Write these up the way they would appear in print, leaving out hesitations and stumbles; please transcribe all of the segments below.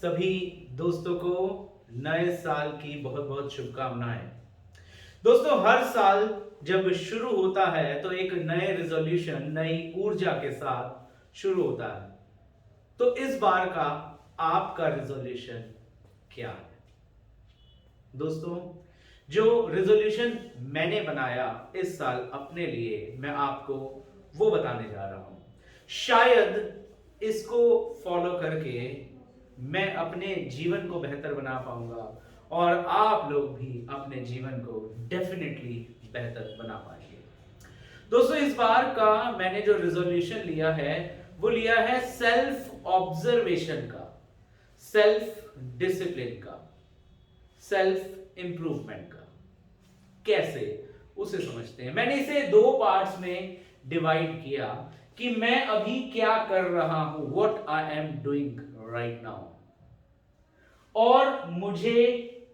सभी दोस्तों को नए साल की बहुत बहुत शुभकामनाएं। दोस्तों, हर साल जब शुरू होता है तो एक नए रिजोल्यूशन, नई ऊर्जा के साथ शुरू होता है। तो इस बार का आपका रिजोल्यूशन क्या है? दोस्तों, जो रिजोल्यूशन मैंने बनाया इस साल अपने लिए, मैं आपको वो बताने जा रहा हूं। शायद इसको फॉलो करके मैं अपने जीवन को बेहतर बना पाऊंगा और आप लोग भी अपने जीवन को डेफिनेटली बेहतर बना पाएंगे। दोस्तों, इस बार का मैंने जो रिजोल्यूशन लिया है वो लिया है सेल्फ ऑब्जर्वेशन का, सेल्फ डिसिप्लिन का, सेल्फ इंप्रूवमेंट का। कैसे, उसे समझते हैं। मैंने इसे दो पार्ट्स में डिवाइड किया कि मैं अभी क्या कर रहा हूं, what I am doing right now, और मुझे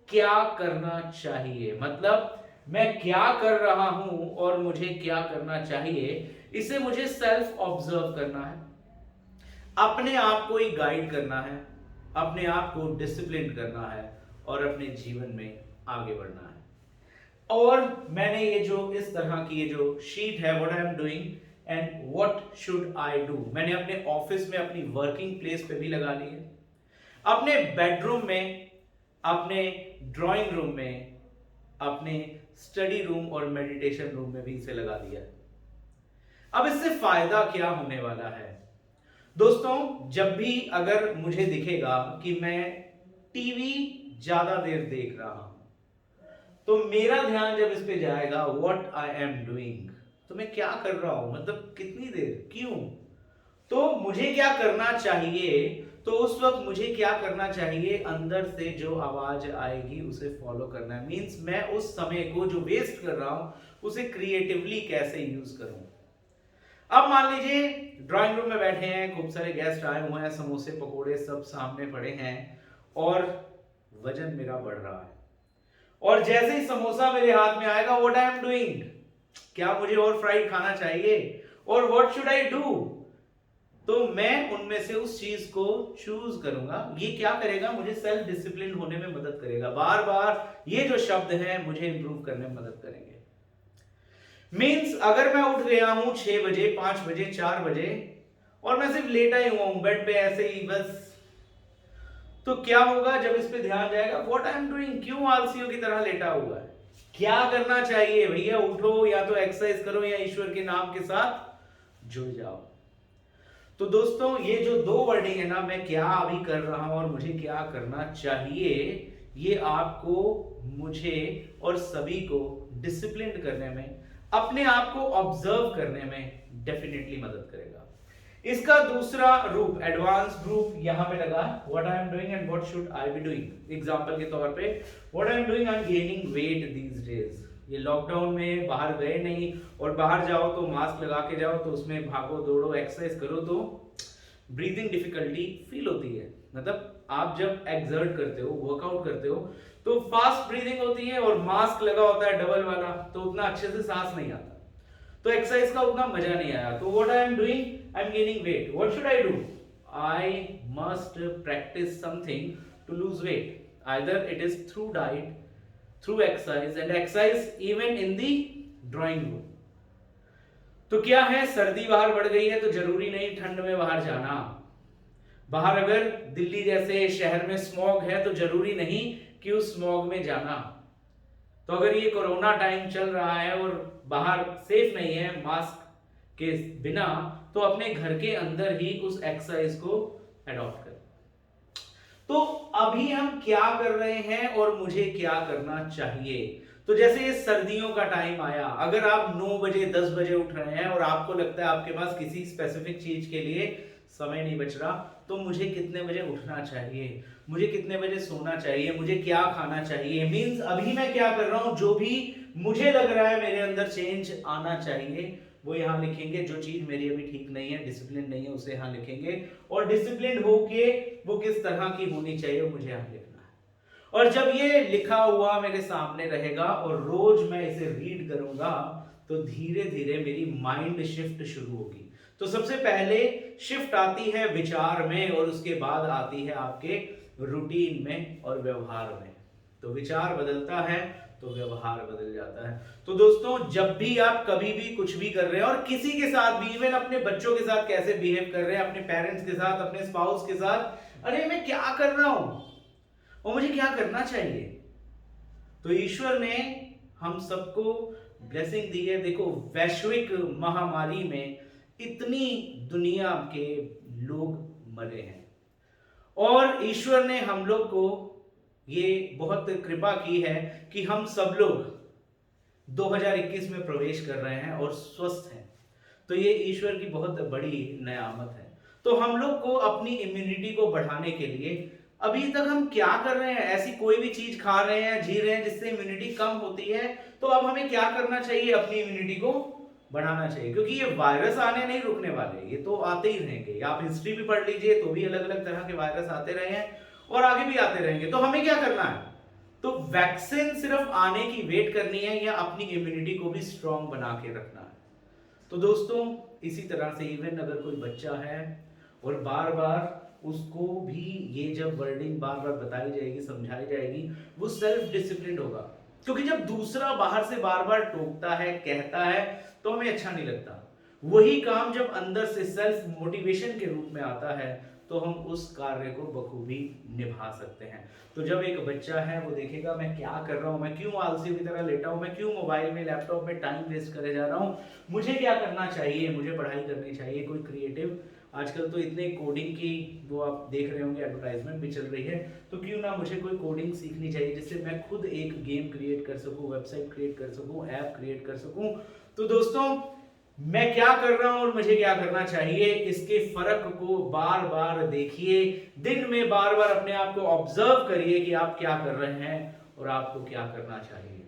क्या करना चाहिए। मतलब मैं क्या कर रहा हूं और मुझे क्या करना चाहिए, इसे मुझे सेल्फ ऑब्जर्व करना है, अपने आप को ही गाइड करना है, अपने आप को डिसिप्लिन करना है और अपने जीवन में आगे बढ़ना है। और मैंने ये जो इस तरह की ये जो शीट है, what I am doing and what should I do, मैंने अपने ऑफिस में, अपनी वर्किंग प्लेस पे भी लगा ली है, अपने बेडरूम में, अपने ड्राइंग रूम में, अपने स्टडी रूम और मेडिटेशन रूम में भी इसे लगा दिया है। अब इससे फायदा क्या होने वाला है? दोस्तों, जब भी अगर मुझे दिखेगा कि मैं टीवी ज्यादा देर देख रहा हूं, तो मेरा ध्यान जब इस पे जाएगा व्हाट आई एम डूइंग, तो मैं क्या कर रहा हूं, मतलब कितनी देर, क्यों, तो मुझे क्या करना चाहिए, तो उस वक्त मुझे क्या करना चाहिए, अंदर से जो आवाज आएगी उसे फॉलो करना है। मींस मैं उस समय को जो वेस्ट कर रहा हूं उसे क्रिएटिवली कैसे यूज करूं। अब मान लीजिए ड्राइंग रूम में बैठे हैं, खूब सारे गेस्ट आए हुए हैं, समोसे पकोड़े सब सामने पड़े हैं और वजन मेरा बढ़ रहा है, और जैसे ही समोसा मेरे हाथ में आएगा, व्हाट आई एम डूइंग, क्या मुझे और फ्राइड खाना चाहिए और व्हाट शुड आई डू, तो मैं उनमें से उस चीज को चूज करूंगा। ये क्या करेगा, मुझे सेल्फ डिसिप्लिन होने में मदद करेगा। बार बार ये जो शब्द हैं मुझे इंप्रूव करने में मदद करेंगे। मींस अगर मैं उठ गया हूं 6 बजे, 5 बजे, 4 बजे और मैं सिर्फ लेटा ही हुआ हूं बेड पे ऐसे ही बस, तो क्या होगा जब इस पे ध्यान जाएगा, व्हाट आई एम डूइंग, क्यों आलसियों की तरह लेटा हुआ है, क्या करना चाहिए भैया, उठो, या तो एक्सरसाइज करो या ईश्वर के नाम के साथ जुड़ जाओ। तो दोस्तों, ये जो दो वर्डिंग है ना, मैं क्या अभी कर रहा हूं और मुझे क्या करना चाहिए, ये आपको, मुझे और सभी को डिसिप्लिन करने में, अपने आप को ऑब्जर्व करने में डेफिनेटली मदद करेगा। इसका दूसरा रूप, एडवांस रूप यहां पे लगा है, what I am doing and what should I be doing. Example के तौर पे, what I am doing, I am gaining wait these days. ये लॉकडाउन में बाहर गए नहीं, और बाहर जाओ तो मास्क लगा के जाओ, तो उसमें भागो दौड़ो एक्सरसाइज करो तो ब्रीदिंग डिफिकल्टी फील होती है। मतलब आप जब एक्सर्ट करते हो, वर्कआउट करते हो, तो फास्ट ब्रीदिंग होती है और मास्क लगा होता है डबल वाला, तो उतना अच्छे से सांस नहीं आता, तो एक्सरसाइज का उतना मजा नहीं आया। तो what I am doing, I am gaining weight, what should I do, I must practice something to lose weight, either it is through diet, through exercise, and exercise even in the drawing room. तो क्या है, सर्दी बाहर बढ़ गई है तो जरूरी नहीं ठंड में बाहर जाना। बाहर अगर दिल्ली जैसे शहर में स्मॉग है तो जरूरी नहीं कि उस स्मॉग में जाना। तो अगर ये कोरोना टाइम चल रहा है और बाहर सेफ नहीं है मास्क के बिना, तो अपने घर के अंदर ही उस एक्सरसाइज को अडॉप्ट करें। तो अभी हम क्या कर रहे हैं और मुझे क्या करना चाहिए। तो जैसे ये सर्दियों का टाइम आया, अगर आप 9 बजे 10 बजे उठ रहे हैं और आपको लगता है आपके पास किसी स्पेसिफिक चीज के लिए समय नहीं बच रहा, तो मुझे कितने बजे उठना चाहिए, मुझे कितने बजे सोना चाहिए, मुझे क्या खाना चाहिए। मींस अभी मैं क्या कर रहा हूं, जो भी मुझे लग रहा है मेरे अंदर चेंज आना चाहिए वो यहां लिखेंगे। जो चीज मेरी अभी ठीक नहीं है, डिसिप्लिन नहीं है, उसे यहां लिखेंगे, और डिसिप्लिन होके वो किस तरह की होनी चाहिए वो मुझे यहां लिखना है। और जब ये लिखा हुआ मेरे सामने रहेगा और रोज मैं इसे रीड करूंगा, तो धीरे धीरे मेरी माइंड शिफ्ट शुरू होगी। तो सबसे पहले शिफ्ट आती है विचार में और उसके बाद आती है आपके रूटीन में और व्यवहार में। तो विचार बदलता है तो व्यवहार बदल जाता है। तो दोस्तों, जब भी आप कभी भी कुछ भी कर रहे हैं और किसी के साथ भी, इवन अपने बच्चों के साथ कैसे बिहेव कर रहे हैं, अपने पेरेंट्स के साथ, अपने स्पाउस के साथ, अरे मैं क्या कर रहा हूं और मुझे क्या करना चाहिए। तो ईश्वर ने हम सबको ब्लेसिंग दी है। देखो, वैश्विक महामारी में इतनी दुनिया के लोग मरे हैं और ईश्वर ने हम लोग को ये बहुत कृपा की है कि हम सब लोग 2021 में प्रवेश कर रहे हैं और स्वस्थ हैं। तो ये ईश्वर की बहुत बड़ी नेयामत है। तो हम लोग को अपनी इम्यूनिटी को बढ़ाने के लिए अभी तक हम क्या कर रहे हैं, ऐसी कोई भी चीज खा रहे हैं, जी रहे हैं जिससे इम्यूनिटी कम होती है, तो अब हमें क्या करना चाहिए, अपनी इम्यूनिटी को बढ़ाना चाहिए। क्योंकि ये वायरस आने नहीं रुकने वाले, ये तो आते ही रहेंगे। आप हिस्ट्री भी पढ़ लीजिए तो भी अलग अलग तरह के वायरस आते रहे हैं और आगे भी आते रहेंगे। तो हमें क्या करना है, तो वैक्सीन सिर्फ आने की वेट करनी है या अपनी इम्यूनिटी को भी स्ट्रांग बना के रखना है। तो दोस्तों, इसी तरह से इवन अगर कोई बच्चा है और बार बार उसको भी ये जब वर्डिंग बार बार बताई जाएगी, समझाई जाएगी, वो सेल्फ डिसिप्लिन होगा। क्योंकि जब दूसरा बाहर से बार बार टोकता है, कहता है, तो हमें अच्छा नहीं लगता। वही काम जब अंदर से सेल्फ मोटिवेशन के रूप में आता है तो हम उस कार्य को बखूबी निभा सकते हैं। तो जब एक बच्चा है वो देखेगा मैं क्या कर रहा हूँ, मैं क्यों आलसी की तरह लेटा हूँ, मैं क्यों मोबाइल में, लैपटॉप में टाइम वेस्ट करे जा रहा हूँ, मुझे क्या करना चाहिए, मुझे पढ़ाई करनी चाहिए, कोई क्रिएटिव, आजकल तो इतने कोडिंग की वो आप देख रहे होंगे एडवर्टाइजमेंट भी चल रही है, तो क्यों ना मुझे कोई कोडिंग सीखनी चाहिए जिससे मैं खुद एक गेम क्रिएट कर सकूं, वेबसाइट क्रिएट कर सकूं, ऐप क्रिएट कर सकूं। तो दोस्तों, मैं क्या कर रहा हूं और मुझे क्या करना चाहिए, इसके फर्क को बार बार देखिए, दिन में बार बार अपने आप को ऑब्जर्व करिए कि आप क्या कर रहे हैं और आपको क्या करना चाहिए।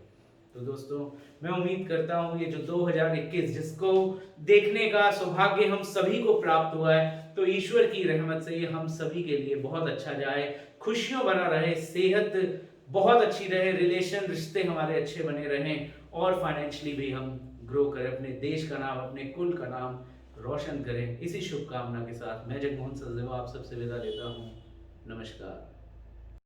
तो दोस्तों, मैं उम्मीद करता हूं ये जो 2021 जिसको देखने का सौभाग्य हम सभी को प्राप्त हुआ है, तो ईश्वर की रहमत से ये हम सभी के लिए बहुत अच्छा जाए, खुशियों भरा रहे, सेहत बहुत अच्छी रहे, रिलेशन, रिश्ते हमारे अच्छे बने रहें और फाइनेंशियली भी हम ग्रो करें, अपने देश का नाम, अपने कुल का नाम रोशन करें। इसी शुभकामना के साथ मैं जगमोहन सचदेवा आप सबसे विदा लेता हूँ। नमस्कार।